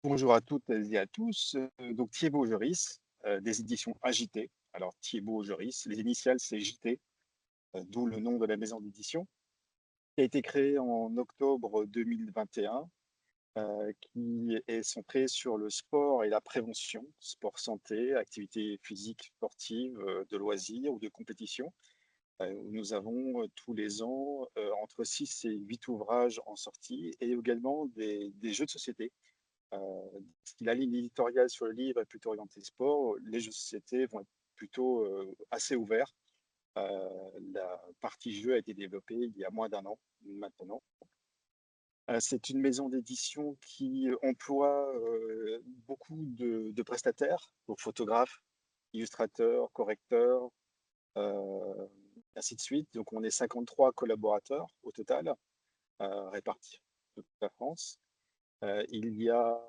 Bonjour à toutes et à tous. Donc Thibaut Joris, des éditions AJT. Alors Thibaut Joris, les initiales c'est JT, d'où le nom de la maison d'édition, qui a été créée en octobre 2021, qui est centrée sur le sport et la prévention, sport santé, activité physique sportive, de loisirs ou de compétition. Où nous avons tous les ans entre 6 et 8 ouvrages en sortie et également des jeux de société. Si la ligne éditoriale sur le livre est plutôt orientée sport, les jeux de société vont être plutôt assez ouverts. La partie jeu a été développée il y a moins d'un an maintenant. C'est une maison d'édition qui emploie beaucoup de prestataires, donc photographes, illustrateurs, correcteurs, euh, ainsi de suite. Donc on est 53 collaborateurs au total, répartis sur toute la France. Il y a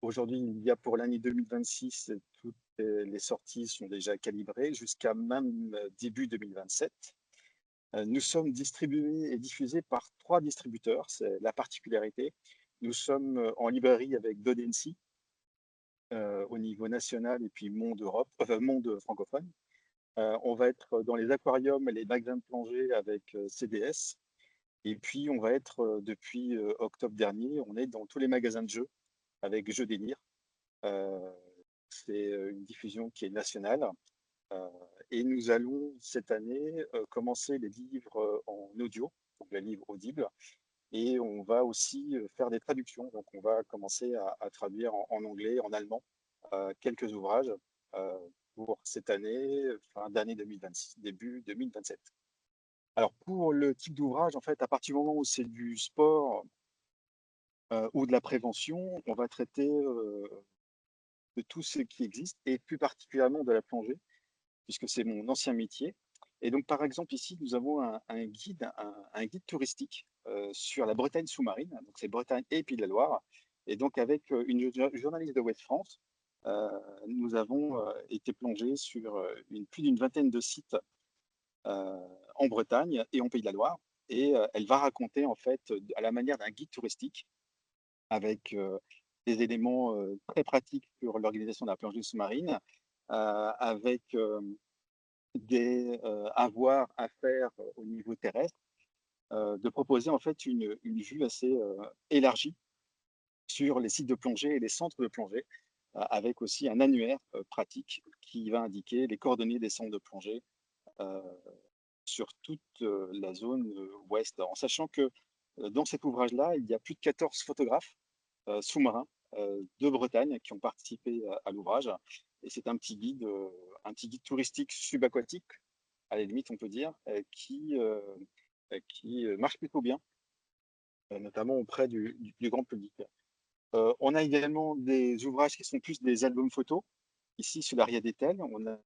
Aujourd'hui, il y a pour l'année 2026, toutes les sorties sont déjà calibrées jusqu'à même début 2027. Nous sommes distribués et diffusés par 3 distributeurs, c'est la particularité. Nous sommes en librairie avec Dodensi au niveau national et puis monde Europe, monde francophone. On va être dans les aquariums et les magasins de plongée avec CDS. Et puis, on va être depuis octobre dernier, on est dans tous les magasins de jeux avec Jeux Délire. Euh, c'est une diffusion qui est nationale. Euh, et nous allons cette année commencer les livres en audio, donc les livres audibles. Et on va aussi faire des traductions. Donc on va commencer à traduire en anglais, en allemand, quelques ouvrages euh, pour cette année, fin d'année 2026, début 2027. Alors pour le type d'ouvrage, en fait, à partir du moment où c'est du sport ou de la prévention, on va traiter de tout ce qui existe et plus particulièrement de la plongée, puisque c'est mon ancien métier. Et donc, par exemple, ici, nous avons un guide, un guide touristique sur la Bretagne sous-marine. Donc, c'est Bretagne et Pays de la Loire. Et donc, avec une journaliste de Ouest France, euh, nous avons été plongés sur plus d'une vingtaine de sites en Bretagne et en Pays de la Loire. Et elle va raconter, en fait, à la manière d'un guide touristique, avec des éléments très pratiques sur l'organisation de la plongée sous-marine, avec des avoirs à faire au niveau terrestre, de proposer en fait une vue assez élargie sur les sites de plongée et les centres de plongée, avec aussi un annuaire pratique qui va indiquer les coordonnées des centres de plongée euh, sur toute la zone ouest, en sachant que dans cet ouvrage-là, il y a plus de 14 photographes sous-marins de Bretagne qui ont participé à l'ouvrage. Et c'est un petit guide touristique subaquatique, à la limite, on peut dire, qui marche plutôt bien, notamment auprès du grand public. On a également des ouvrages qui sont plus des albums photos. Ici, sur l'Aria d'Etel, on a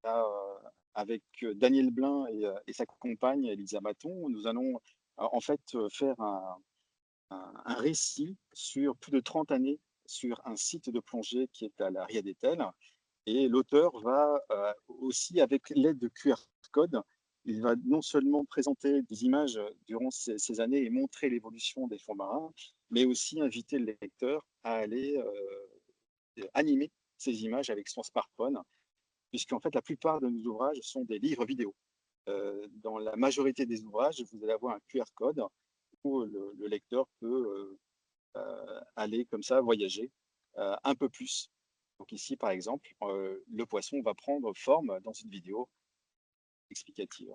avec Daniel Blin et sa compagne Elisa Maton, nous allons en fait faire un récit sur plus de 30 années sur un site de plongée qui est à la Ria d'Etel. Et l'auteur va aussi, avec l'aide de QR code, il va non seulement présenter des images durant ces années et montrer l'évolution des fonds marins, mais aussi inviter le lecteur à aller animer ces images avec son smartphone, puisqu'en fait, la plupart de nos ouvrages sont des livres vidéo. Dans la majorité des ouvrages, vous allez avoir un QR code où le lecteur peut aller comme ça voyager un peu plus. Donc ici, par exemple, le poisson va prendre forme dans une vidéo explicative.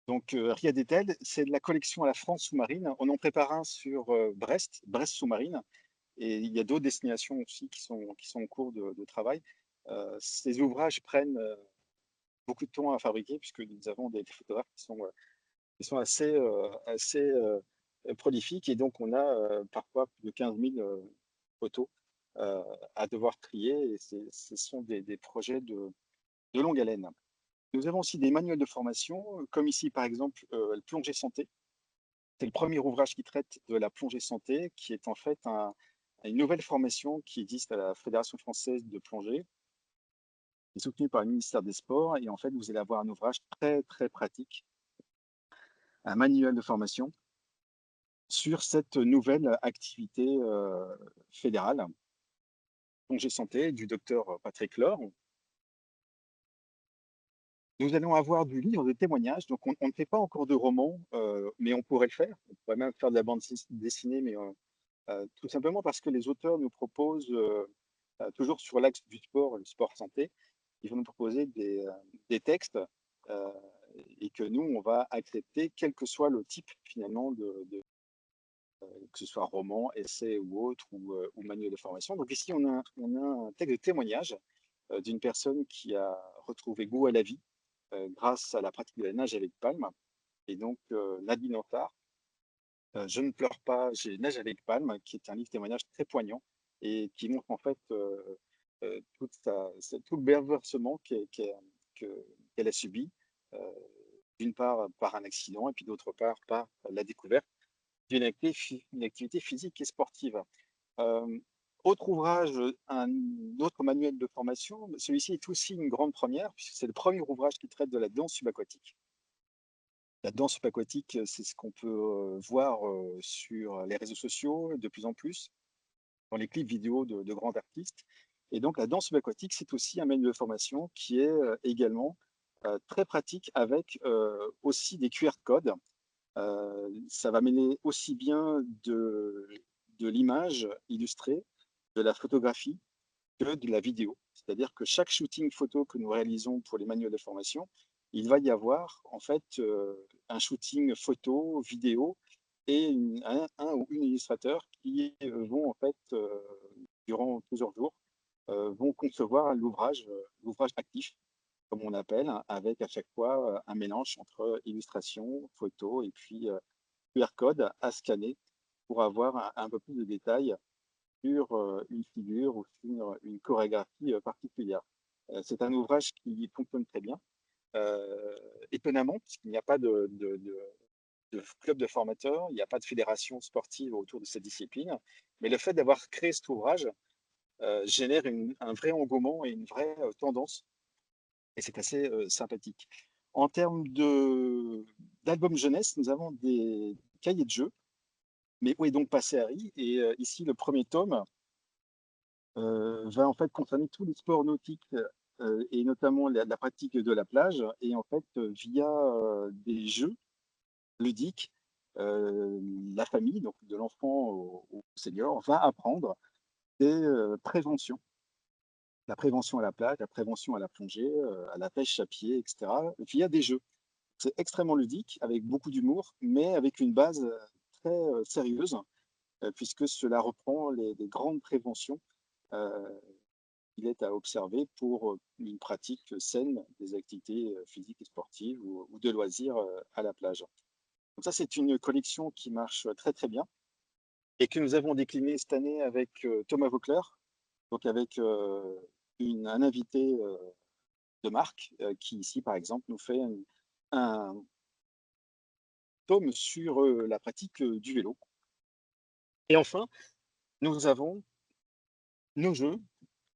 Donc Ria d'Etel, c'est de la collection à la France sous-marine. On en prépare un sur Brest sous-marine, et il y a d'autres destinations aussi qui sont en cours de travail. Ces ouvrages prennent beaucoup de temps à fabriquer puisque nous avons des photographes qui sont assez prolifiques, et donc on a parfois plus de 15 000 photos à devoir trier, et ce sont des projets de longue haleine. Nous avons aussi des manuels de formation, comme ici par exemple le plongée santé. C'est le premier ouvrage qui traite de la plongée santé, qui est en fait une nouvelle formation qui existe à la Fédération française de plongée, qui est soutenue par le ministère des Sports. Et en fait, vous allez avoir un ouvrage très très pratique, un manuel de formation sur cette nouvelle activité fédérale, Congé Santé, du docteur Patrick Laure. Nous allons avoir du livre de témoignages, donc on ne fait pas encore de roman, mais on pourrait le faire. On pourrait même faire de la bande dessinée, mais tout simplement parce que les auteurs nous proposent, toujours sur l'axe du sport, le sport santé, ils vont nous proposer des textes euh, et que nous, on va accepter, quel que soit le type finalement que ce soit roman, essai ou autre, ou manuel de formation. Donc ici, on a un texte de témoignage d'une personne qui a retrouvé goût à la vie grâce à la pratique de la nage avec palme. Et donc, Nadine Antar, Je ne pleure pas, j'ai nage avec palme, qui est un livre témoignage très poignant et qui montre en fait tout le bouleversement qu'elle a subi, euh, d'une part par un accident et puis d'autre part par la découverte une activité physique et sportive. Euh, Autre ouvrage, un autre manuel de formation, celui-ci est aussi une grande première, puisque c'est le premier ouvrage qui traite de la danse subaquatique. La danse subaquatique, c'est ce qu'on peut voir sur les réseaux sociaux de plus en plus, dans les clips vidéo de grands artistes. Et donc la danse subaquatique, c'est aussi un manuel de formation qui est également très pratique avec aussi des QR codes. Ça va mêler aussi bien de l'image illustrée, de la photographie, que de la vidéo. C'est-à-dire que chaque shooting photo que nous réalisons pour les manuels de formation, il va y avoir en fait un shooting photo, vidéo et un ou une illustrateur qui vont en fait, durant plusieurs jours, vont concevoir l'ouvrage actif, comme on appelle, hein, avec à chaque fois un mélange entre illustration, photo et puis QR code à scanner pour avoir un peu plus de détails sur une figure ou sur une chorégraphie particulière. C'est un ouvrage qui fonctionne très bien, étonnamment, puisqu'il n'y a pas de club de formateurs, il n'y a pas de fédération sportive autour de cette discipline, mais le fait d'avoir créé cet ouvrage génère un vrai engouement et une vraie tendance, et c'est assez sympathique. En termes d'albums jeunesse, nous avons des cahiers de jeux, mais où est donc passé Harry? Et ici, le premier tome va en fait concerner tous les sports nautiques et notamment la pratique de la plage. Et en fait, via des jeux ludiques, la famille, donc de l'enfant au senior, va apprendre des préventions. La prévention à la plage, la prévention à la plongée, à la pêche à pied, etc., via des jeux. C'est extrêmement ludique, avec beaucoup d'humour, mais avec une base très sérieuse, puisque cela reprend les grandes préventions qu'il est à observer pour une pratique saine des activités physiques et sportives ou de loisirs à la plage. Donc ça, c'est une collection qui marche très très bien et que nous avons déclinée cette année avec Thomas Vauclair, donc avec un invité de marque qui ici, par exemple, nous fait un tome sur la pratique du vélo. Et enfin, nous avons nos jeux.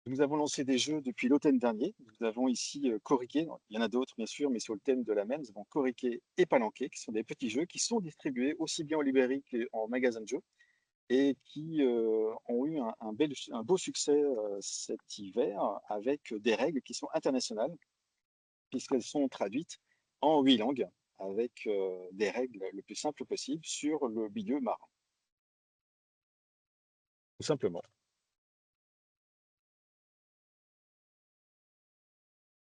Nous avons lancé des jeux depuis l'automne dernier. Nous avons ici Coriquet, il y en a d'autres bien sûr, mais sur le thème de la même, nous avons Coriquet et Palanquet, qui sont des petits jeux qui sont distribués aussi bien en librairie qu'en magasin de jeux et qui ont eu un beau succès cet hiver avec des règles qui sont internationales, puisqu'elles sont traduites en 8 langues avec des règles le plus simples possible sur le milieu marin, tout simplement.